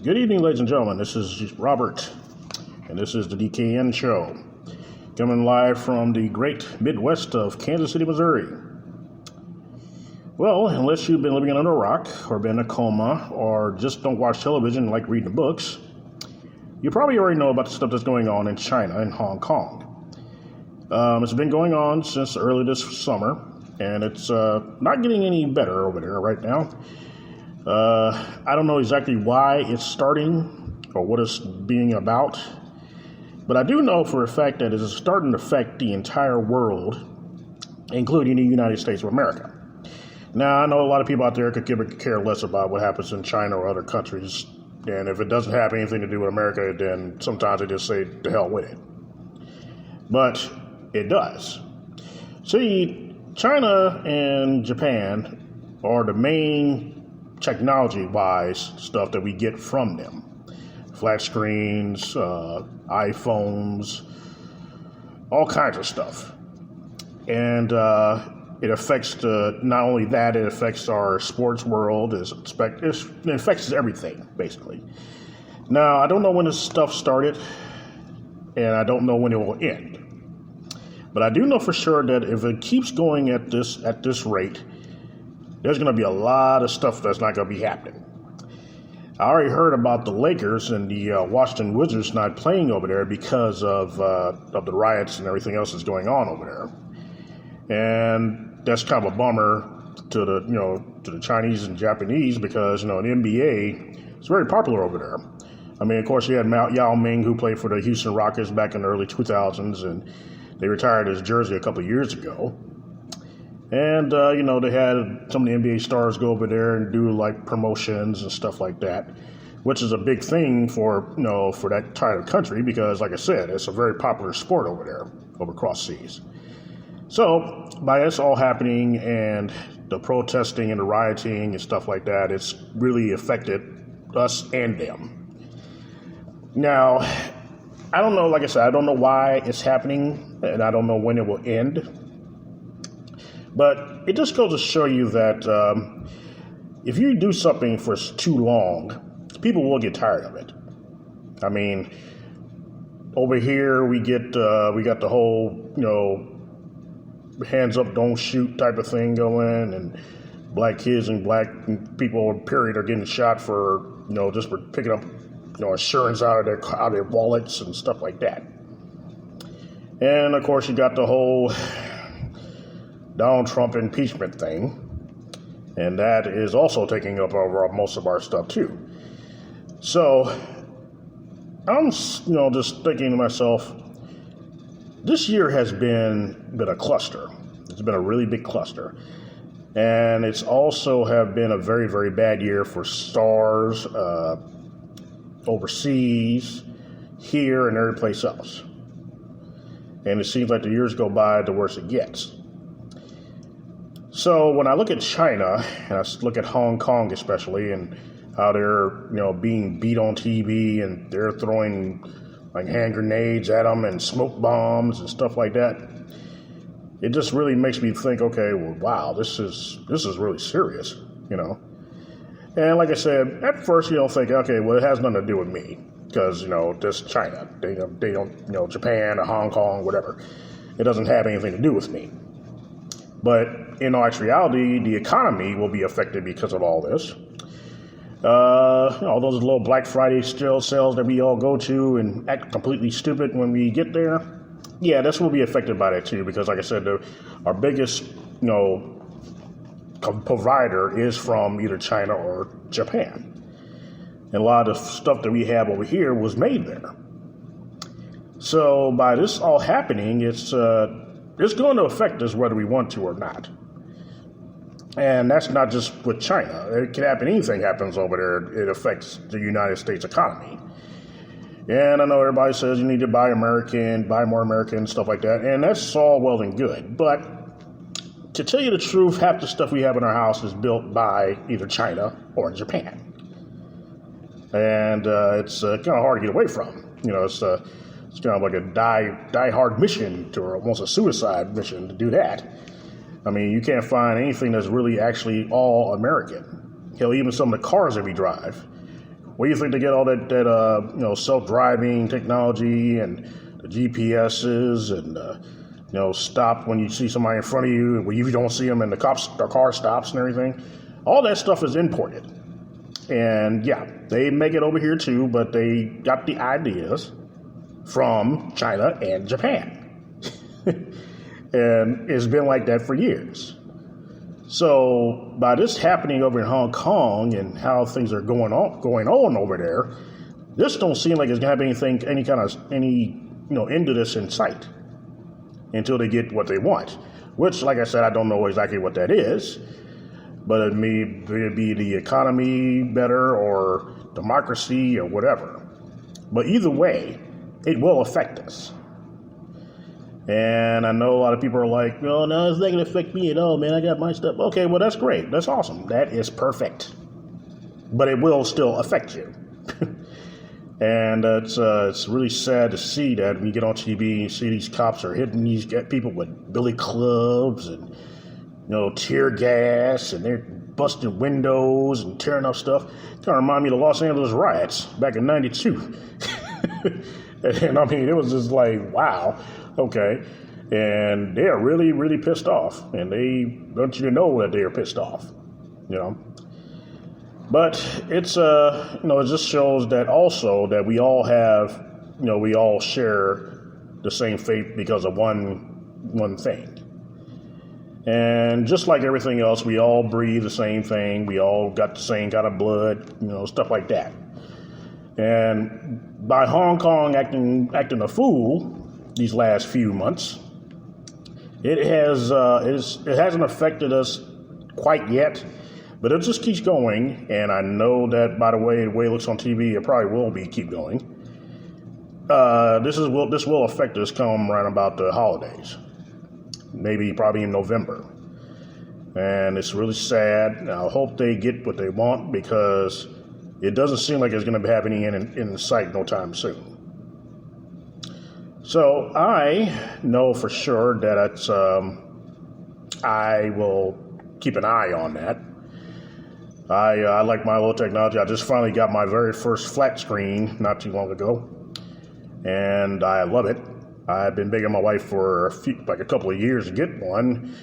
Good evening, ladies and gentlemen. This is Robert, and this is the DKN Show, coming live from the great Midwest of Kansas City, Missouri. Well, unless you've been living under a rock, or been in a coma, or just don't watch television and like reading books, you probably already know about the stuff that's going on in China and Hong Kong. It's been going on since early this summer, and it's not getting any better over there right now. I don't know exactly why it's starting or what it's being about, but I do know for a fact that it's starting to affect the entire world, including the United States of America. Now, I know a lot of people out there could care less about what happens in China or other countries, and if it doesn't have anything to do with America, then sometimes they just say, to hell with it. But it does. See, China and Japan are the main technology-wise stuff that we get from them. Flat screens, iPhones, all kinds of stuff. And it affects not only that, it affects our sports world. It affects everything, basically. Now, I don't know when this stuff started, and I don't know when it will end. But I do know for sure that if it keeps going at this rate, there's going to be a lot of stuff that's not going to be happening. I already heard about the Lakers and the Washington Wizards not playing over there because of the riots and everything else that's going on over there. And that's kind of a bummer to the Chinese and Japanese because, the NBA is very popular over there. I mean, of course, you had Yao Ming, who played for the Houston Rockets back in the early 2000s, and they retired his jersey a couple of years ago. And, they had some of the NBA stars go over there and do, promotions and stuff like that, which is a big thing for that type of country because, like I said, it's a very popular sport over there, over cross seas. So, by this all happening and the protesting and the rioting and stuff like that, it's really affected us and them. Now, I don't know, like I said, I don't know why it's happening, and I don't know when it will end. But it just goes to show you that if you do something for too long, people will get tired of it. I mean, over here we got the whole, hands up, don't shoot type of thing going, and black kids and black people, period, are getting shot for, just for picking up, insurance out of their wallets and stuff like that. And of course, you got the whole Donald Trump impeachment thing, and that is also taking up over most of our stuff too. So I'm, just thinking to myself, this year has been a cluster. It's been a really big cluster, and it's also have been a very, very bad year for stars overseas, here, and every place else. And it seems like the years go by, the worse it gets. So when I look at China, and I look at Hong Kong especially, and how they're, being beat on TV, and they're throwing hand grenades at them and smoke bombs and stuff like that, it just really makes me think, okay, well, wow, this is really serious, And like I said, at first you don't think, okay, well, it has nothing to do with me, because, this China, they don't, Japan or Hong Kong, whatever, it doesn't have anything to do with me. But in actuality, the economy will be affected because of all this. All those little Black Friday sales that we all go to and act completely stupid when we get there. Yeah, this will be affected by that too, because like I said, our biggest, provider is from either China or Japan. And a lot of stuff that we have over here was made there. So by this all happening, it's going to affect us whether we want to or not. And that's not just with China. It can happen. Anything happens over there, it affects the United States economy. And I know everybody says you need to buy more American, stuff like that. And that's all well and good. But to tell you the truth, half the stuff we have in our house is built by either China or Japan. And it's kind of hard to get away from. It's kind of like a die-hard mission, or almost a suicide mission to do that. I mean, you can't find anything that's really actually all American. Hell, even some of the cars that we drive, Where do you think they get all that self-driving technology and the GPSs and stop when you see somebody in front of you, when you don't see them and the car stops and everything? All that stuff is imported. And yeah, they make it over here too, but they got the ideas from China and Japan. And it's been like that for years. So by this happening over in Hong Kong and how things are going on over there, this don't seem like it's gonna have any end to this in sight until they get what they want. Which, like I said, I don't know exactly what that is, but it may be the economy better or democracy or whatever. But either way, it will affect us. And I know a lot of people are like, no, it's not going to affect me at all, man. I got my stuff. Okay, well, that's great. That's awesome. That is perfect. But it will still affect you. And it's really sad to see that when you get on TV and you see these cops are hitting these people with billy clubs and, tear gas, and they're busting windows and tearing up stuff. It kind of remind me of the Los Angeles riots back in '92. And I mean, it was just like, wow. Okay, and they are really, really pissed off, and they want you to know that they are pissed off, But it's it just shows that also that we all have, we all share the same fate because of one thing. And just like everything else, we all breathe the same thing. We all got the same kind of blood, stuff like that. And by Hong Kong acting a fool these last few months, it hasn't affected us quite yet, but it just keeps going. And I know that by the way it looks on TV, it probably will keep going. This will affect us come around about the holidays, probably in November, and it's really sad. I hope they get what they want, because it doesn't seem like it's going to have any in sight no time soon. So I know for sure that I will keep an eye on that. I like my little technology. I just finally got my very first flat screen not too long ago, and I love it. I've been begging my wife for a couple of years to get one,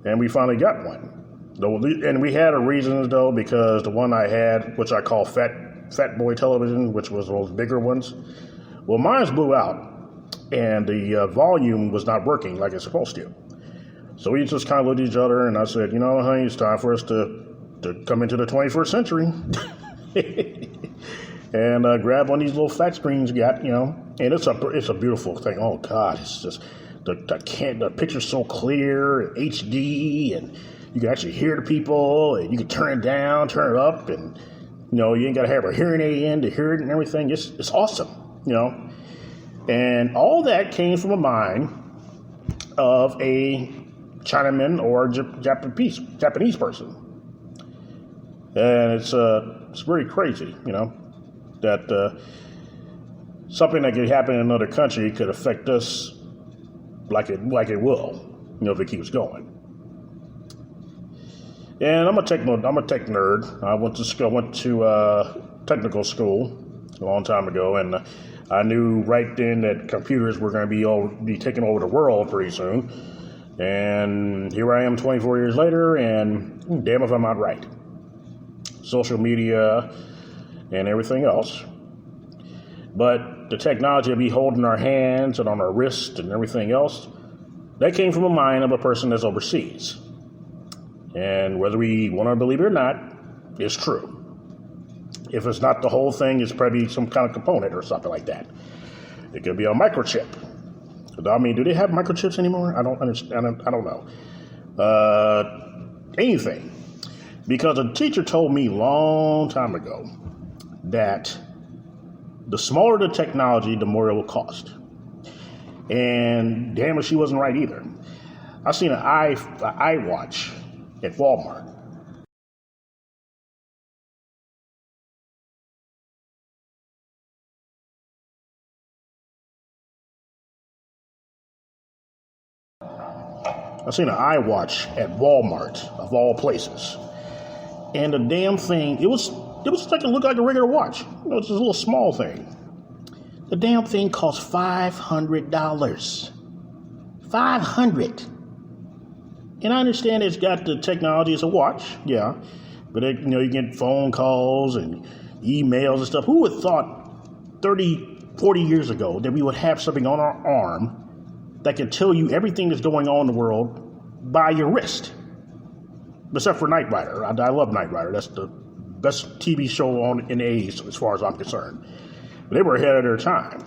and we finally got one. And we had a reason though, because the one I had, which I call fat boy television, which was those bigger ones, well, mine's blew out. And the volume was not working like it's supposed to. So we just kind of looked at each other, and I said, honey, it's time for us to come into the 21st century. And grab one of these little flat screens you got, and it's a beautiful thing. Oh, God, it's just, the picture's so clear, HD, and you can actually hear the people, and you can turn it down, turn it up, and, you ain't got to have a hearing aid in to hear it and everything. It's awesome, And all that came from a mind of a Chinaman or Japanese person. And it's very crazy, that something that could happen in another country could affect us like it will, if it keeps going. And I'm a tech nerd. I went to technical school a long time ago, and I knew right then that computers were going to be taking over the world pretty soon. And here I am 24 years later, and damn if I'm not right. Social media and everything else. But the technology we hold in our hands and on our wrist and everything else, that came from a mind of a person that's overseas. And whether we want to believe it or not, it's true. If it's not the whole thing, it's probably some kind of component or something like that. It could be a microchip. I mean, do they have microchips anymore? I don't understand. I don't know. Anything. Because a teacher told me a long time ago that the smaller the technology, the more it will cost. And damn it, she wasn't right either. I seen an iWatch at Walmart. I seen an iWatch at Walmart, of all places. And the damn thing, it was It was like, it looked like a regular watch. You know, it's just a little small thing. The damn thing cost $500. $500. And I understand it's got the technology as a watch, yeah. But, you know, you get phone calls and emails and stuff. Who would have thought 30, 40 years ago that we would have something on our arm that can tell you everything that's going on in the world by your wrist? Except for Knight Rider. I love Knight Rider. That's the best TV show on in the 80s as far as I'm concerned. But they were ahead of their time.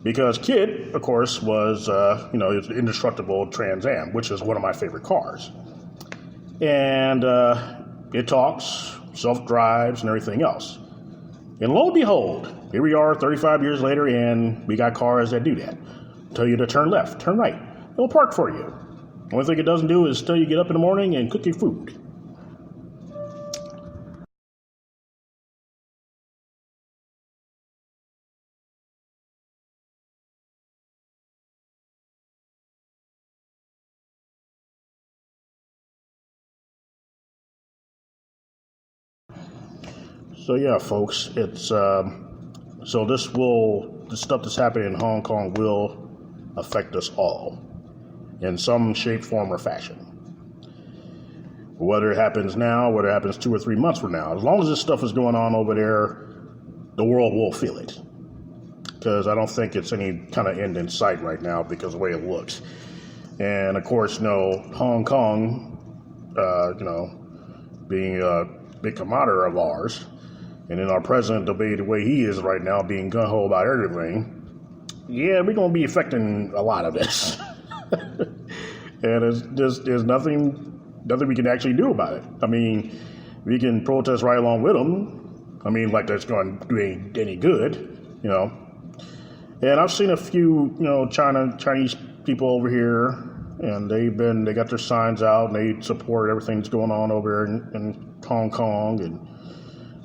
Because Kid, of course, was, it's an indestructible Trans Am, which is one of my favorite cars. And it talks, self-drives, and everything else. And lo and behold, here we are 35 years later, and we got cars that do that. Tell you to turn left, turn right. It'll park for you. The only thing it doesn't do is tell you to get up in the morning and cook your food. So yeah, folks, it's so the stuff that's happening in Hong Kong will affect us all in some shape, form, or fashion. Whether it happens now, whether it happens 2 or 3 months from now, as long as this stuff is going on over there, the world will feel it. Because I don't think it's any kind of end in sight right now because of the way it looks. And of course, Hong Kong, being a big commodity of ours, and then our president, the way he is right now, being gung-ho about everything, yeah, we're going to be affecting a lot of this. And there's nothing we can actually do about it. I mean, we can protest right along with them. I mean, like that's going to do any good, And I've seen a few, Chinese people over here, and they got their signs out, and they support everything that's going on over in Hong Kong, and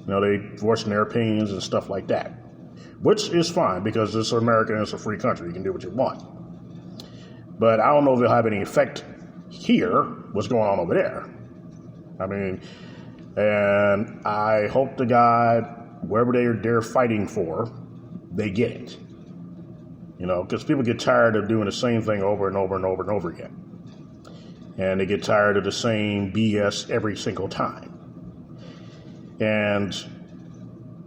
they voicing their opinions and stuff like that, which is fine because it's America and it's a free country. You can do what you want. But I don't know if it'll have any effect here, what's going on over there. I mean, and I hope to God, wherever they're fighting for, they get it. Because people get tired of doing the same thing over and over and over and over again. And they get tired of the same BS every single time. And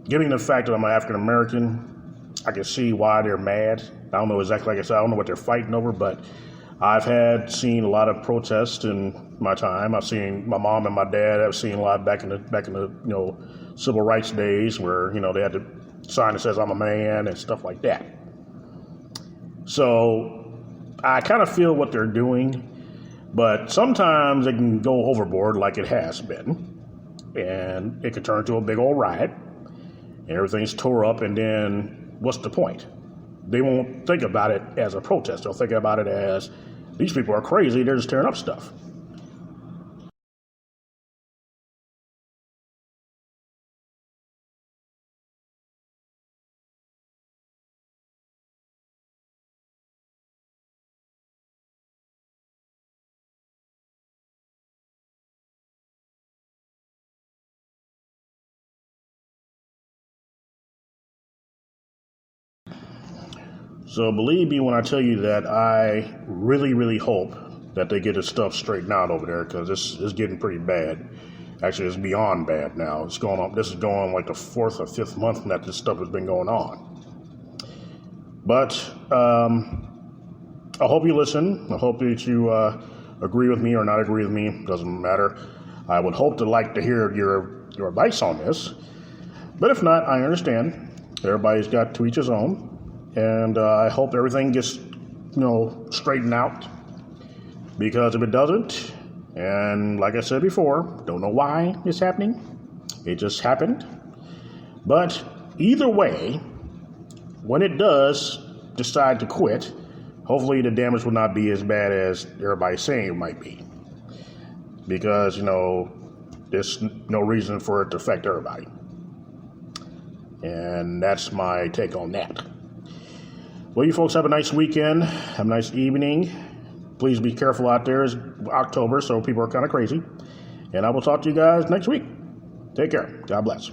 given the fact that I'm an African American, I can see why they're mad. I don't know exactly, like I said, I don't know what they're fighting over, but I've seen a lot of protests in my time. I've seen my mom and my dad have seen a lot back in the civil rights days where they had the sign that says I'm a man and stuff like that. So I kind of feel what they're doing, but sometimes they can go overboard like it has been. And it could turn into a big old riot, and everything's tore up, and then what's the point? They won't think about it as a protest. They'll think about it as, these people are crazy, they're just tearing up stuff. So believe me when I tell you that I really, really hope that they get this stuff straightened out over there, because this is getting pretty bad. Actually, it's beyond bad now. This is going on like the 4th or 5th month that this stuff has been going on. But I hope you listen. I hope that you agree with me or not agree with me. Doesn't matter. I would hope to hear your advice on this. But if not, I understand. Everybody's got to each his own. And I hope everything gets, straightened out. Because if it doesn't, and like I said before, don't know why it's happening. It just happened. But either way, when it does decide to quit, hopefully the damage will not be as bad as everybody's saying it might be. Because, there's no reason for it to affect everybody. And that's my take on that. Well, you folks have a nice weekend. Have a nice evening. Please be careful out there. It's October, so people are kind of crazy. And I will talk to you guys next week. Take care. God bless.